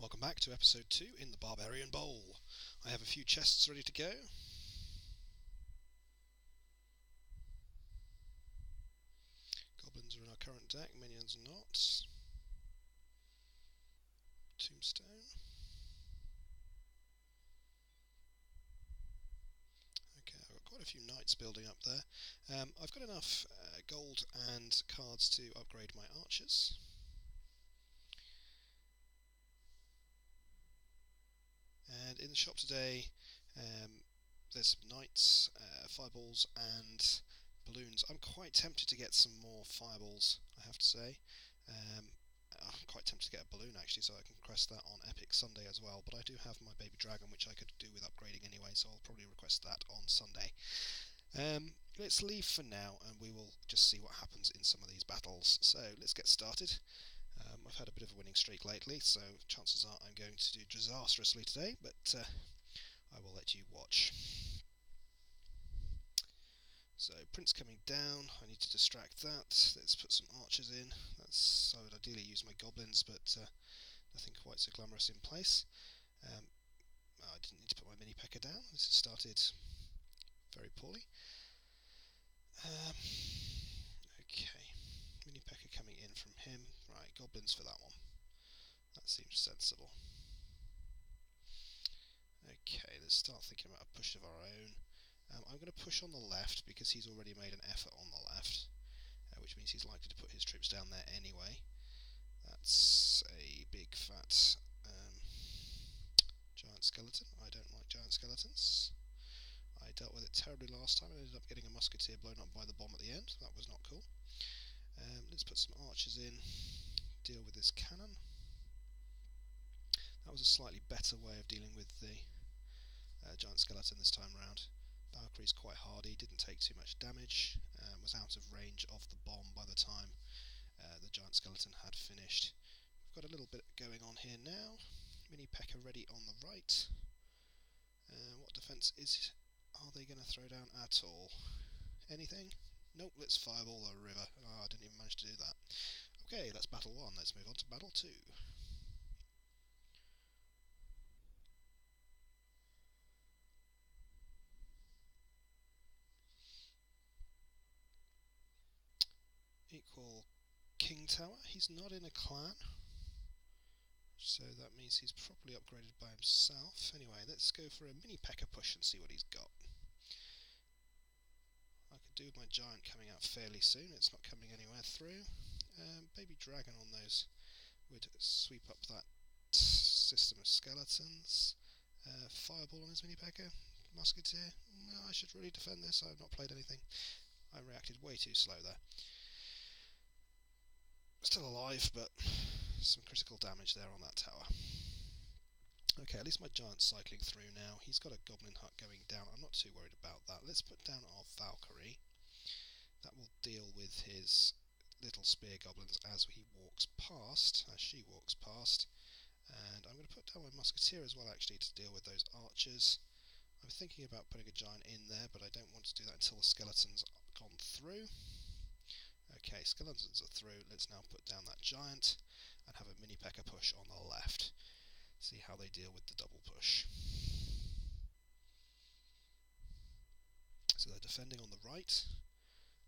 Welcome back to episode 2 in the Barbarian Bowl. I have a few chests ready to go. Goblins are in our current deck, minions not. Tombstone. Okay, I've got quite a few knights building up there. I've got enough gold and cards to upgrade my archers. And in the shop today, there's some knights, fireballs, and balloons. I'm quite tempted to get some more fireballs, I have to say. I'm quite tempted to get a balloon actually, so I can request that on Epic Sunday as well. But I do have my baby dragon, which I could do with upgrading anyway, so I'll probably request that on Sunday. Let's leave for now, and we will just see what happens in some of these battles. So let's get started. I've had a bit of a winning streak lately, so chances are I'm going to do disastrously today, but I will let you watch. So Prince coming down, I need to distract that. Let's put some archers in. I would ideally use my goblins, but nothing quite so glamorous in place. I didn't need to put my mini P.E.K.K.A down. This has started very poorly. Okay, mini P.E.K.K.A coming in from him. Right, goblins for that one. That seems sensible. Okay, let's start thinking about a push of our own. I'm going to push on the left because he's already made an effort on the left, which means he's likely to put his troops down there anyway. That's a big fat giant skeleton. I don't like giant skeletons. I dealt with it terribly last time and ended up getting a musketeer blown up by the bomb at the end. That was not cool. Let's put some archers in, deal with this cannon. That was a slightly better way of dealing with the giant skeleton this time round. Valkyrie's quite hardy, didn't take too much damage, was out of range of the bomb by the time the giant skeleton had finished. We've got a little bit going on here now. Mini P.E.K.K.A ready on the right. What defence are they going to throw down at all? Anything? Nope, let's fireball the river. I didn't even manage to do that. Okay, that's battle 1, let's move on to battle 2. Equal King Tower. He's not in a clan, so that means he's probably upgraded by himself. Anyway, let's go for a mini P.E.K.K.A push and see what he's got. I could do with my giant coming out fairly soon. It's not coming anywhere through. Baby dragon on those would sweep up that system of skeletons. Fireball on his mini P.E.K.K.A. Musketeer. No, I should really defend this. I've not played anything. I reacted way too slow there. Still alive, but some critical damage there on that tower. Okay, at least my giant's cycling through now. He's got a goblin hut going down. I'm not too worried about that. Let's put down our Valkyrie. That will deal with his little spear goblins as she walks past. And I'm going to put down my musketeer as well, actually, to deal with those archers. I'm thinking about putting a giant in there, but I don't want to do that until the skeletons are gone through. Okay, skeletons are through. Let's now put down that giant and have a mini P.E.K.K.A push on the left. See how they deal with the double push. So they're defending on the right.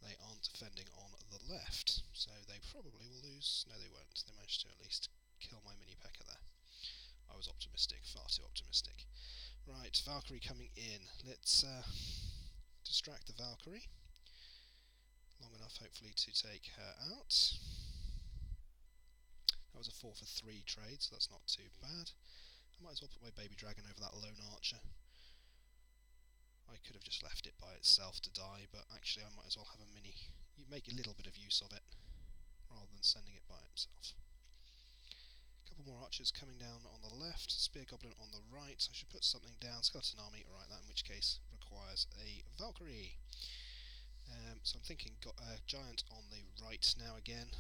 They aren't defending on the left, so they probably will lose. No, they won't. They managed to at least kill my mini P.E.K.K.A there. I was optimistic, far too optimistic. Right, Valkyrie coming in. Let's distract the Valkyrie. Long enough, hopefully, to take her out. That was a 4 for 3 trade, so that's not too bad. I might as well put my baby dragon over that lone archer. I could have just left it by itself to die, but actually I might as well have a mini. You make a little bit of use of it, rather than sending it by itself. A couple more archers coming down on the left, spear goblin on the right. I should put something down, skeleton army, right, that in which case requires a Valkyrie. So I'm thinking got a giant on the right now again.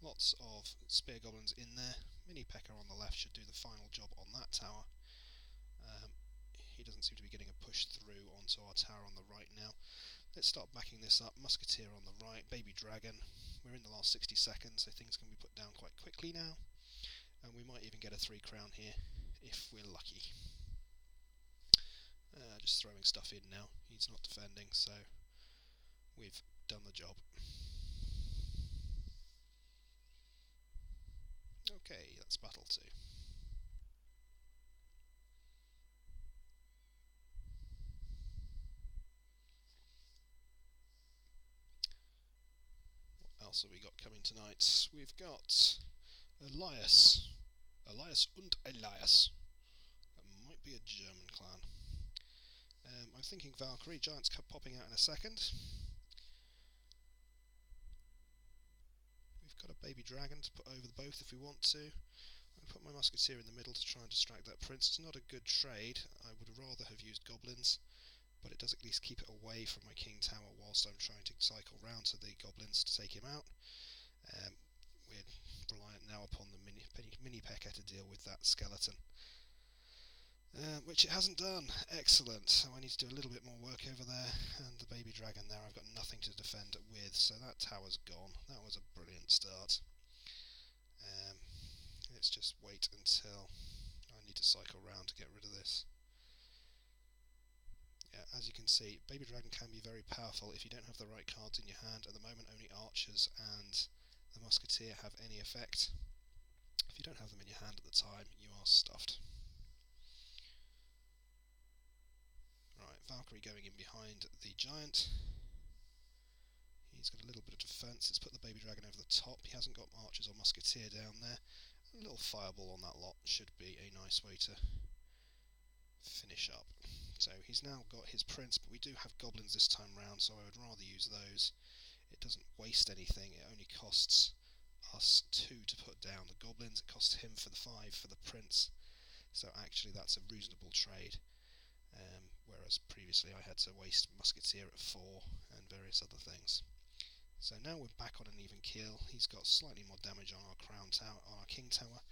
Lots of spear goblins in there. Mini P.E.K.K.A on the left should do the final job on that tower. He doesn't seem to be getting a push through onto our tower on the right now. Let's start backing this up. Musketeer on the right, baby dragon. We're in the last 60 seconds, so things can be put down quite quickly now. and we might even get a 3 crown here if we're lucky. Just throwing stuff in now. He's not defending, so we've done the job. Okay, that's battle 2. What else have we got coming tonight? We've got Elias. Elias und Elias. That might be a German clan. I'm thinking Valkyrie. Giants popping out in a second. We've got a baby dragon to put over the both if we want to. I'm going to put my musketeer in the middle to try and distract that prince. It's not a good trade. I would rather have used goblins, but it does at least keep it away from my king tower whilst I'm trying to cycle round to the goblins to take him out. We're reliant now upon the mini P.E.K.K.A to deal with that skeleton. Which it hasn't done. Excellent. So I need to do a little bit more work over there, and the baby dragon there I've got nothing to defend with, so that tower's gone. That was a brilliant start. Let's just wait until I need to cycle round to get rid of this. Yeah, as you can see, baby dragon can be very powerful if you don't have the right cards in your hand. At the moment only archers and the musketeer have any effect. If you don't have them in your hand at the time, you are stuffed. Valkyrie going in behind the giant. He's got a little bit of defence. Let's put the baby dragon over the top. He hasn't got archers or musketeer down there. A little fireball on that lot should be a nice way to finish up. So he's now got his prince, but we do have goblins this time round, so I would rather use those. It doesn't waste anything. It only costs us 2 to put down the goblins. It costs him for the 5 for the prince. So actually that's a reasonable trade. Whereas previously I had to waste musketeer at 4 and various other things. So now we're back on an even keel. He's got slightly more damage on our crown tower, on our king tower,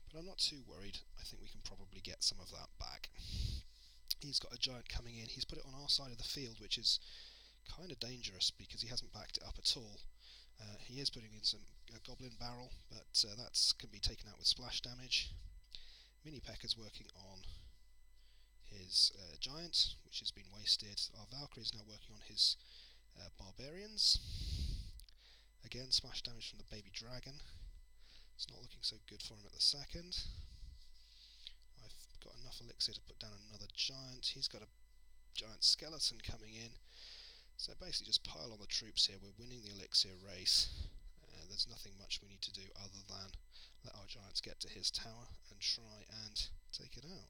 but I'm not too worried. I think we can probably get some of that back. He's got a giant coming in. He's put it on our side of the field, which is kind of dangerous because he hasn't backed it up at all. He is putting in some goblin barrel, but that can be taken out with splash damage. Mini P.E.K.K.A's working on his giant, which has been wasted. Our Valkyrie is now working on his barbarians. Again, splash damage from the baby dragon. It's not looking so good for him at the second. I've got enough elixir to put down another giant. He's got a giant skeleton coming in. So basically just pile on the troops here. We're winning the elixir race. There's nothing much we need to do other than let our giants get to his tower and try and take it out.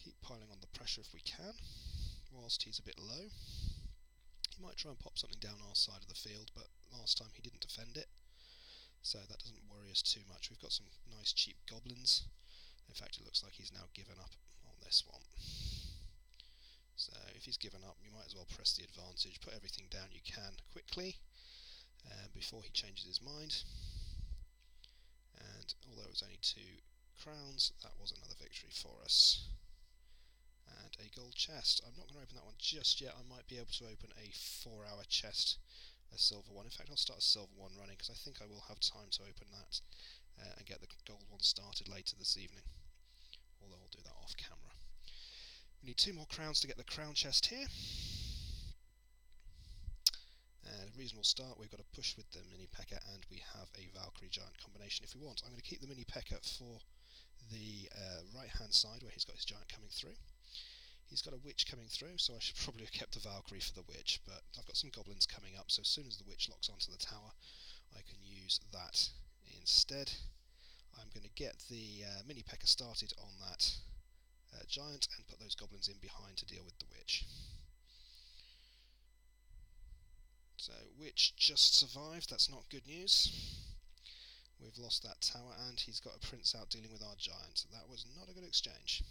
Keep piling on the pressure if we can, whilst he's a bit low. He might try and pop something down our side of the field, but last time he didn't defend it, so that doesn't worry us too much. We've got some nice cheap goblins. In fact, it looks like he's now given up on this one. So if he's given up, you might as well press the advantage, put everything down you can quickly before he changes his mind. And although it was only 2 crowns, that was another victory for us. And a gold chest. I'm not going to open that one just yet. I might be able to open a 4-hour chest, a silver one. In fact, I'll start a silver one running because I think I will have time to open that and get the gold one started later this evening. Although I'll do that off camera. We need 2 more crowns to get the crown chest here. And a reasonable start. We've got to push with the mini P.E.K.K.A and we have a Valkyrie giant combination if we want. I'm going to keep the mini P.E.K.K.A for the right hand side where he's got his giant coming through. He's got a witch coming through, so I should probably have kept the Valkyrie for the witch, but I've got some goblins coming up, so as soon as the witch locks onto the tower, I can use that instead. I'm going to get the mini P.E.K.K.A started on that giant and put those goblins in behind to deal with the witch. So, witch just survived, that's not good news. We've lost that tower and he's got a prince out dealing with our giant. That was not a good exchange.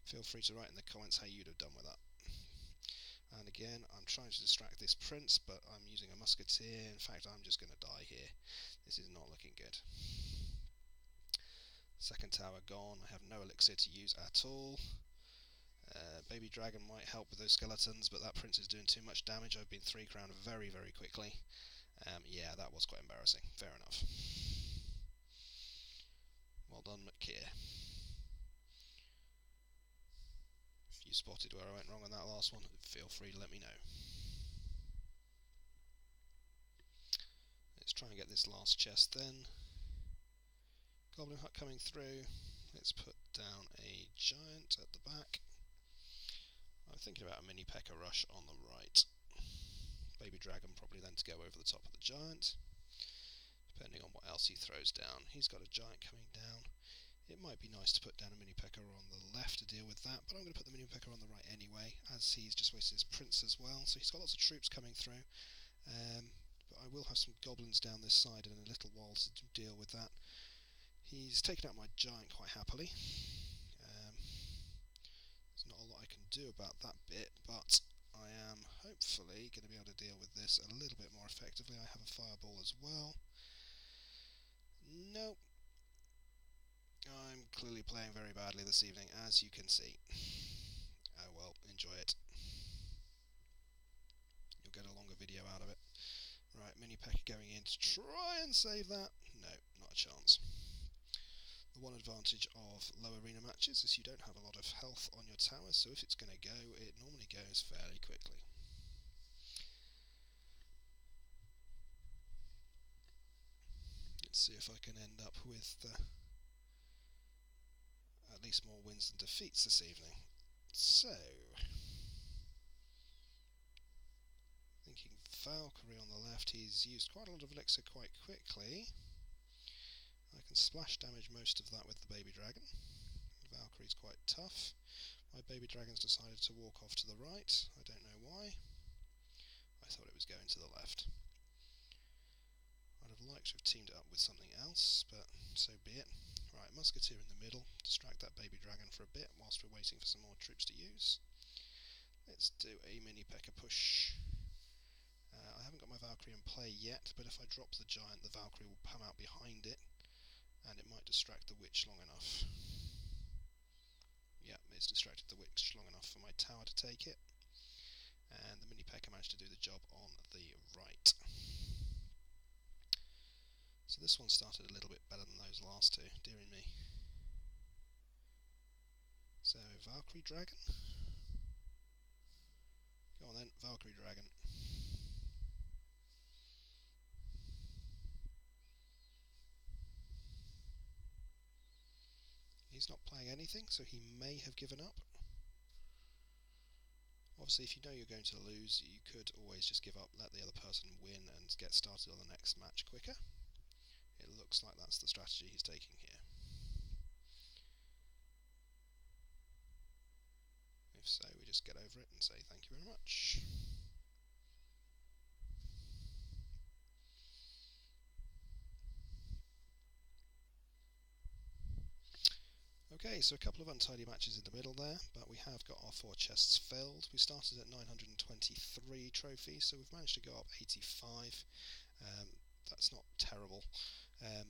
Feel free to write in the comments how you'd have done with that. And again, I'm trying to distract this prince, but I'm using a musketeer. In fact, I'm just going to die here. This is not looking good. Second tower gone. I have no elixir to use at all. Baby dragon might help with those skeletons, but that prince is doing too much damage. I've been 3 crowned very, very quickly. Yeah, that was quite embarrassing. Fair enough. you spotted where I went wrong on that last one, feel free to let me know. Let's try and get this last chest then. Goblin hut coming through. Let's put down a giant at the back. I'm thinking about a mini P.E.K.K.A rush on the right. Baby dragon probably then to go over the top of the giant, depending on what else he throws down. He's got a giant coming down. It might be nice to put down a mini P.E.K.K.A on the left to deal with that, but I'm going to put the mini P.E.K.K.A on the right anyway, as he's just wasted his prince as well. So he's got lots of troops coming through. But I will have some goblins down this side in a little while to deal with that. He's taken out my giant quite happily. There's not a lot I can do about that bit, but I am hopefully going to be able to deal with this a little bit more effectively. I have a fireball as well. Nope. I'm clearly playing very badly this evening, as you can see. Oh well, enjoy it. You'll get a longer video out of it. Right, mini P.E.K.K.A going in to try and save that. No, not a chance. The one advantage of low arena matches is you don't have a lot of health on your towers, so if it's going to go, it normally goes fairly quickly. Let's see if I can end up with at least more wins than defeats this evening. So, thinking Valkyrie on the left, he's used quite a lot of elixir quite quickly. I can splash damage most of that with the baby dragon. Valkyrie's quite tough. My baby dragon's decided to walk off to the right. I don't know why. I thought it was going to the left. I'd have liked to have teamed it up with something else, but so be it. Right, musketeer in the middle. Distract that baby dragon for a bit whilst we're waiting for some more troops to use. Let's do a mini P.E.K.K.A push. I haven't got my Valkyrie in play yet, but if I drop the giant, the Valkyrie will come out behind it, and it might distract the witch long enough. Yeah, it's distracted the witch long enough for my tower to take it, and the mini P.E.K.K.A managed to do the job on the right. So this one started a little bit better than those last two, dearie me. So Valkyrie dragon. Go on then, Valkyrie dragon. He's not playing anything, so he may have given up. Obviously, if you know you're going to lose, you could always just give up, let the other person win, and get started on the next match quicker. It looks like that's the strategy he's taking here. If so, we just get over it and say thank you very much. Okay, so a couple of untidy matches in the middle there, but we have got our 4 chests filled. We started at 923 trophies, so we've managed to go up 85. That's not terrible. And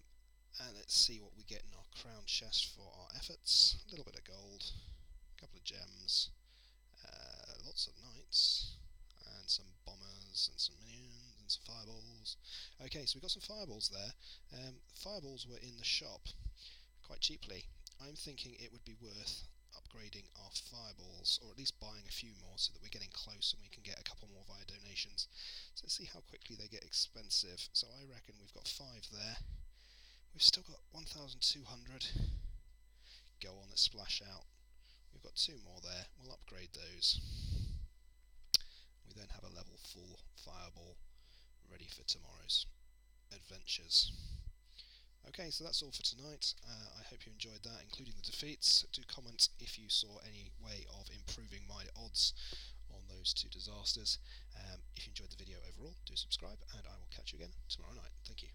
let's see what we get in our crown chest for our efforts. A little bit of gold, a couple of gems, lots of knights, and some bombers, and some minions, and some fireballs. Okay, so we got some fireballs there. Fireballs were in the shop quite cheaply. I'm thinking it would be worth upgrading our fireballs, or at least buying a few more so that we're getting close and we can get a couple more via donations. So let's see how quickly they get expensive. So I reckon we've got 5 there. We've still got 1,200. Go on, let's splash out. We've got 2 more there. We'll upgrade those. We then have a level 4 fireball ready for tomorrow's adventures. Okay, so that's all for tonight. I hope you enjoyed that, including the defeats. Do comment if you saw any way of improving my odds on those 2 disasters. If you enjoyed the video overall, do subscribe, and I will catch you again tomorrow night. Thank you.